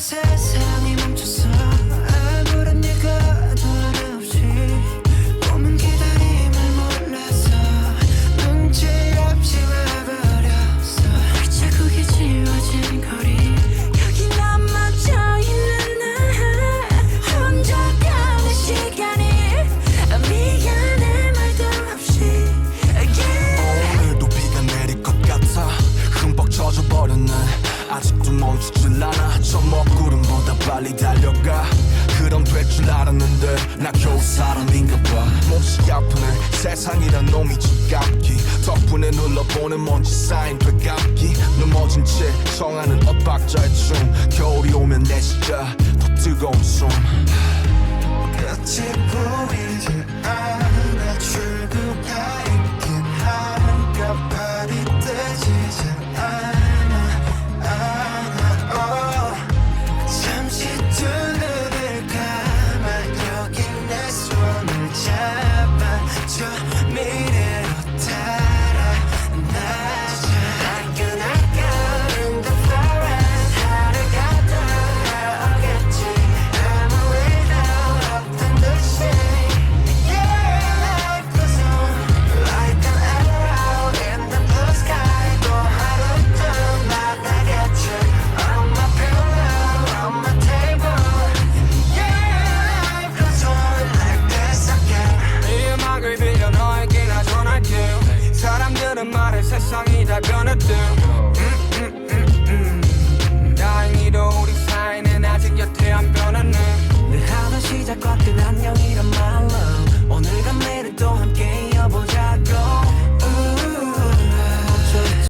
세상이 멈췄어 아무런 예가도 하나 없이 꿈은 기다림을 몰랐어 눈치없이 와버렸어 발자국이 지워진 거리 여기 남아져 있는 나 혼자 가는 시간이 미안해 말도 없이 오늘도 비가 내릴 것 같아 흠뻑 젖어버렸네 아직도 멈추질 않아 저 먹구름보다 빨리 달려가 그럼 될 줄 알았는데 나 겨우 사람인가 봐 몹시 아프네 세상이란 놈이 지갑기 덕분에 눌러보는 먼지 쌓인 되감기 넘어진 채 청하는 엇박자의 춤 겨울이 오면 내 진짜 더 뜨거운 숨 끝이 보이지 않아 출구가 있긴 한가발이 뜨지 않아 잠시 두 눈을 감아 여기 내 손을 잡아줘 미래로 달아나자 I in the forest 하루가 돌아오겠지 아무 일도 없던 듯이 Yeah, life goes on like an arrow in the blue sky 또 하루쯤 만나겠지 On my pillow, on my table Yeah, life goes on like this again 이 음악을 빌려 너에게 나 전할게 사람들은 말해 세상이 다 변했대 다행히도 우리 사이는 아직 여태 안 변했네 늘 하던 시작과 끝